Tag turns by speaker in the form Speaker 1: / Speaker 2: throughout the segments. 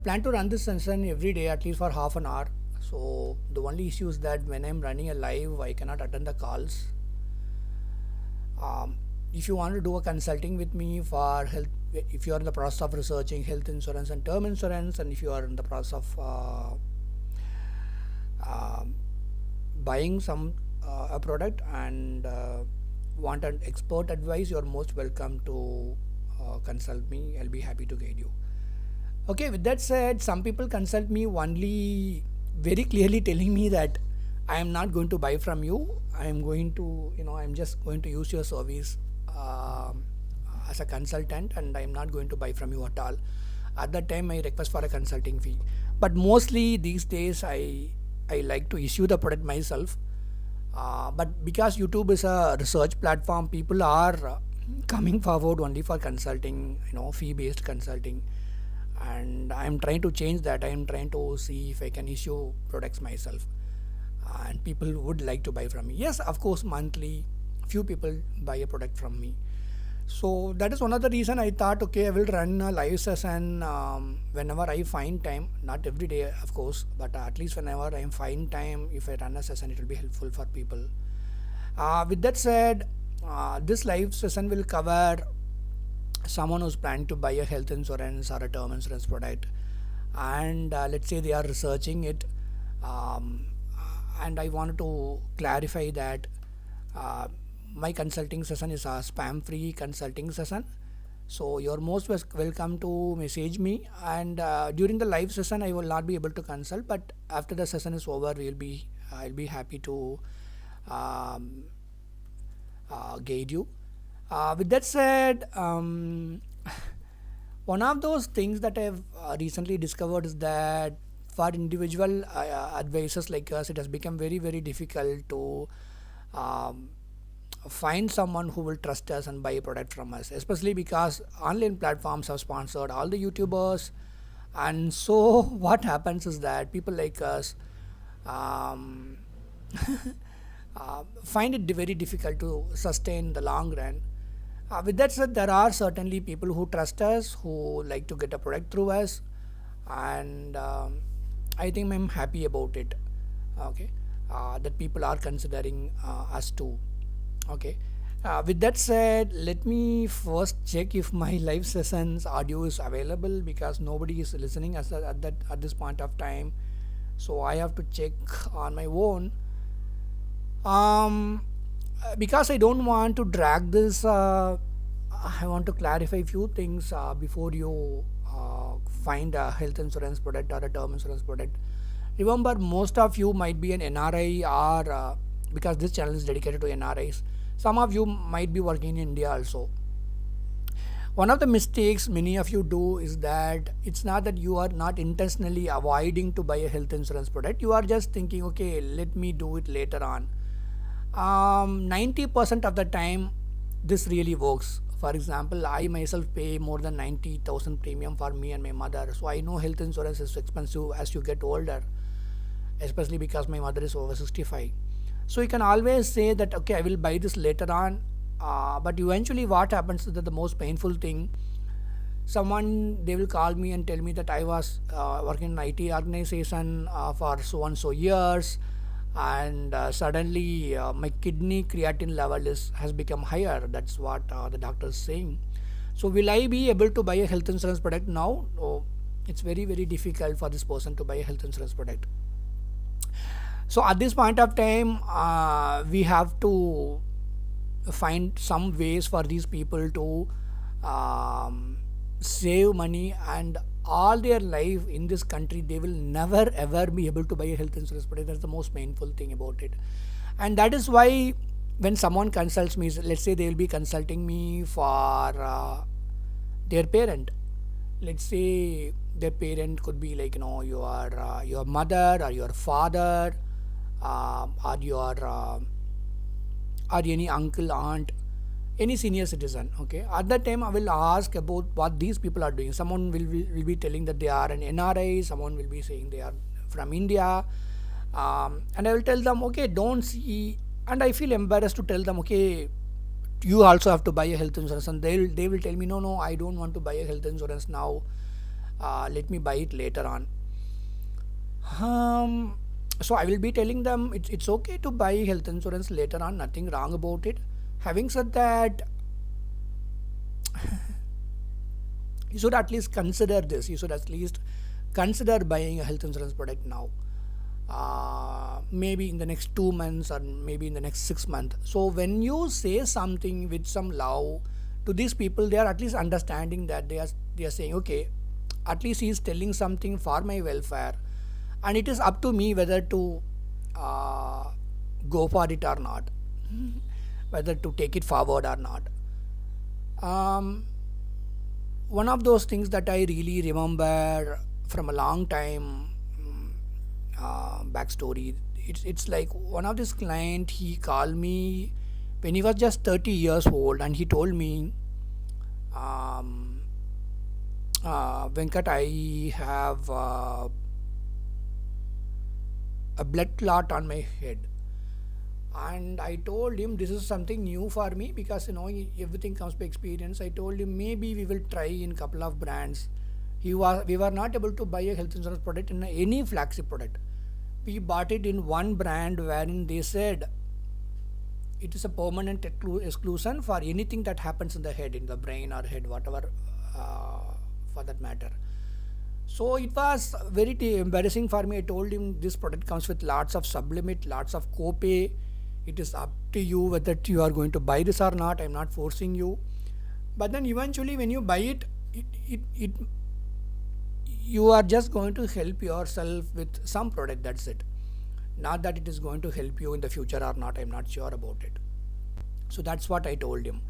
Speaker 1: Plan to run this session every day at least for half an hour. So the only issue is that when I'm running a live, I cannot attend the calls. If you want to do a consulting with me for health, if you are in the process of researching health insurance and term insurance, and if you are in the process of uh, buying some a product and want an expert advice, you are most welcome to consult me. I'll be happy to guide you. Okay, with that said, some people consult me only very clearly telling me that I am not going to buy from you. I am going to, I'm just going to use your service as a consultant, and I am not going to buy from you at all. At that time, I request for a consulting fee. But mostly these days, I like to issue the product myself. But because YouTube is a research platform, people are coming forward only for consulting, fee-based consulting, and I'm trying to change that. I'm trying to see if I can issue products myself, and people would like to buy from me. Yes, of course, monthly few people buy a product from me. So that is one of the reason I thought, okay, I will run a live session whenever I find time. Not every day, of course, but at least whenever I find time, if I run a session, it will be helpful for people. With that said, this live session will cover someone who's planning to buy a health insurance or a term insurance product, and let's say they are researching it, um, and I wanted to clarify that my consulting session is a spam free consulting session. So you're most welcome to message me, and during the live session I will not be able to consult, but after the session is over, I'll be happy to um, guide you. With that said, one of those things that I've recently discovered is that for individual advisors like us, it has become very, very difficult to um, find someone who will trust us and buy a product from us, especially because online platforms have sponsored all the YouTubers. And so, what happens is that people like us um, find it very difficult to sustain the long run. With that said, there are certainly people who trust us, who like to get a product through us, and I think I'm happy about it. Okay, that people are considering us too. Okay. With that said, let me first check if my live sessions audio is available, because nobody is listening at this point of time. So I have to check on my own. Because I don't want to drag this, I want to clarify a few things before you find a health insurance product or a term insurance product. Remember, most of you might be an NRI, or because this channel is dedicated to NRIs, some of you might be working in India also. One of the mistakes many of you do is that it's not that you are not intentionally avoiding to buy a health insurance product. You are just thinking, okay, let me do it later on. 90% of the time, this really works. For example, I myself pay more than 90,000 premium for me and my mother. So I know health insurance is expensive as you get older, especially because my mother is over 65. So you can always say that, okay, I will buy this later on. But eventually what happens is that the most painful thing, they will call me and tell me that I was working in an IT organization for so and so years, and suddenly my kidney creatine level has become higher. That's what the doctor is saying. So will I be able to buy a health insurance product now? Oh, it's very, very difficult for this person to buy a health insurance product. So at this point of time, we have to find some ways for these people to save money, and all their life in this country they will never ever be able to buy a health insurance product. That's the most painful thing about it. And that is why when someone consults me, let's say they will be consulting me for their parent. Let's say their parent could be like, your mother or your father, or any uncle, aunt, any senior citizen. Okay, at that time I will ask about what these people are doing. Someone will be telling that they are an NRI, someone will be saying they are from India, and I will tell them, okay, don't see, and I feel embarrassed to tell them, okay, you also have to buy a health insurance, and they will tell me, no, I don't want to buy a health insurance now. let me buy it later on. um, so I will be telling them it's okay to buy health insurance later on, nothing wrong about it. Having said that, you should at least consider this. You should at least consider buying a health insurance product now. Maybe in the next 2 months or maybe in the next 6 months. So when you say something with some love to these people, they are at least understanding that they are saying, okay, at least he is telling something for my welfare, and it is up to me whether to go for it or not, whether to take it forward or not. Um, One of those things that I really remember from a long time, backstory. It's like one of this client, he called me when he was just 30 years old, and he told me, um, Venkat, I have a blood clot on my head. And I told him this is something new for me, because everything comes by experience. I told him maybe we will try in couple of brands. We were not able to buy a health insurance product in any flagship product. We bought it in one brand wherein they said it is a permanent exclusion for anything that happens in the head, in the brain or head, whatever, for that matter. So it was very embarrassing for me. I told him this product comes with lots of sublimit, lots of copay. It is up to you whether you are going to buy this or not. I'm not forcing you. But then eventually when you buy it, you are just going to help yourself with some product, that's it. Not that it is going to help you in the future or not, I'm not sure about it. So that's what I told him.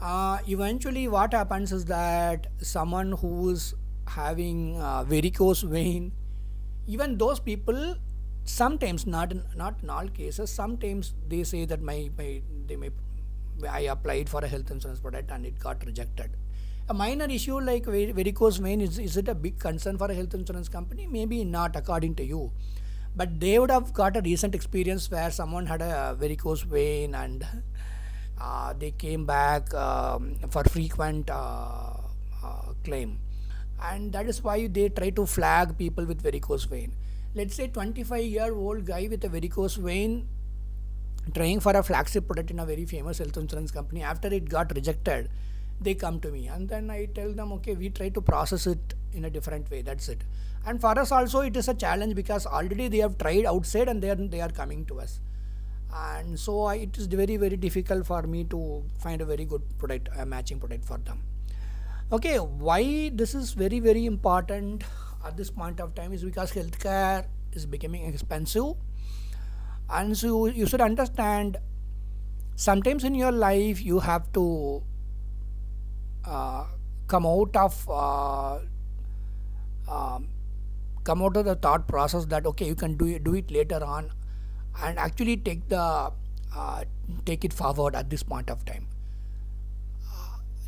Speaker 1: Eventually what happens is that someone who's having varicose vein, even those people, sometimes, not in all cases, sometimes they say that I applied for a health insurance product and it got rejected. A minor issue like varicose vein, is it a big concern for a health insurance company? Maybe not, according to you. But they would have got a recent experience where someone had a varicose vein, and they came back for frequent claim. And that is why they try to flag people with varicose vein. Let's say 25-year-old guy with a varicose vein trying for a flagship product in a very famous health insurance company. After it got rejected, they come to me, and then I tell them, okay, we try to process it in a different way, that's it. And for us also it is a challenge, because already they have tried outside and they are coming to us. And so it is very, very difficult for me to find a very good product, a matching product for them. Okay, why this is very, very important at this point of time is because healthcare is becoming expensive. And so you should understand, sometimes in your life you have to come out of the thought process that okay, you can do it later on, and actually take it forward at this point of time.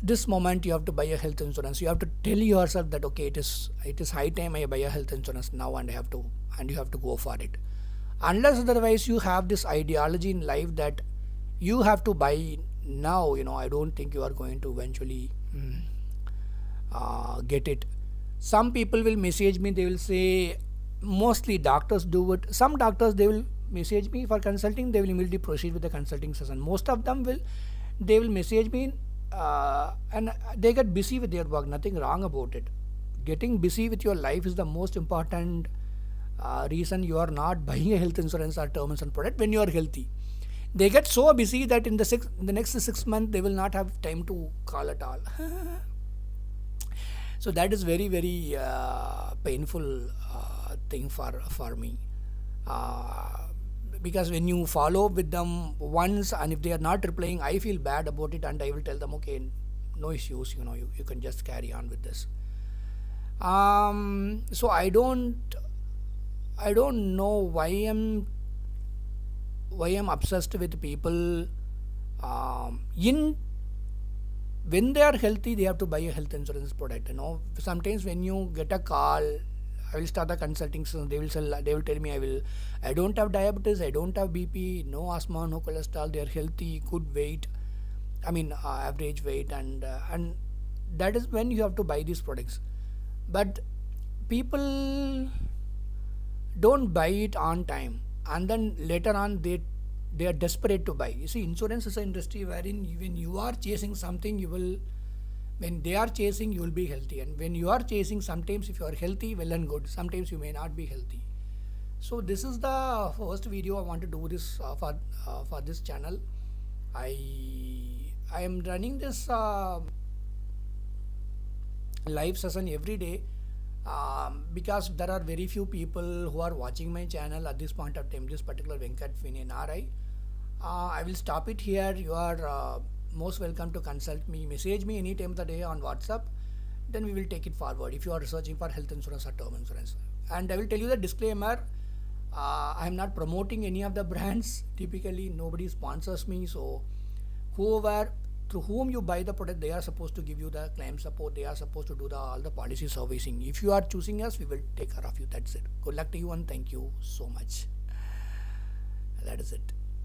Speaker 1: This moment you have to buy a health insurance. You have to tell yourself that okay, it is high time I buy a health insurance now, and you have to go for it. Unless otherwise you have this ideology in life that you have to buy now, I don't think you are going to eventually get it. Some people will message me, they will say, mostly doctors do it. Some doctors, they will message me for consulting, they will immediately proceed with the consulting session. Most of them they will message me, and they get busy with their work, nothing wrong about it. Getting busy with your life is the most important reason you are not buying a health insurance or term insurance product when you are healthy. They get so busy that in the next 6 months they will not have time to call at all. So that is very, very painful thing for me, because when you follow up with them once, and if they are not replying, I feel bad about it, and I will tell them, okay, no issues, you can just carry on with this. So I don't know why I'm obsessed with people. When they are healthy, they have to buy a health insurance product. Sometimes when you get a call, I will start a consulting session. They will tell me I don't have diabetes, I don't have BP, no asthma, no cholesterol. They are healthy, good weight. I mean average weight, and that is when you have to buy these products. but people don't buy it on time, and then later on they are desperate to buy. You see, insurance is an industry wherein when you are chasing something, you will, when they are chasing, you will be healthy, and when you are chasing, sometimes if you are healthy, well and good, sometimes you may not be healthy. So this is the first video I want to do this for this channel. I am running this live session every day, because there are very few people who are watching my channel at this point of time, this particular Venkat Finian RI. I will stop it here. You are most welcome to consult me, message me any time of the day on WhatsApp, then we will take it forward if you are searching for health insurance or term insurance. And I will tell you the disclaimer, I am not promoting any of the brands. Typically nobody sponsors me, so whoever, through whom you buy the product, they are supposed to give you the claim support, they are supposed to do all the policy servicing. If you are choosing us, we will take care of you. That's it. Good luck to you and thank you so much. That is it.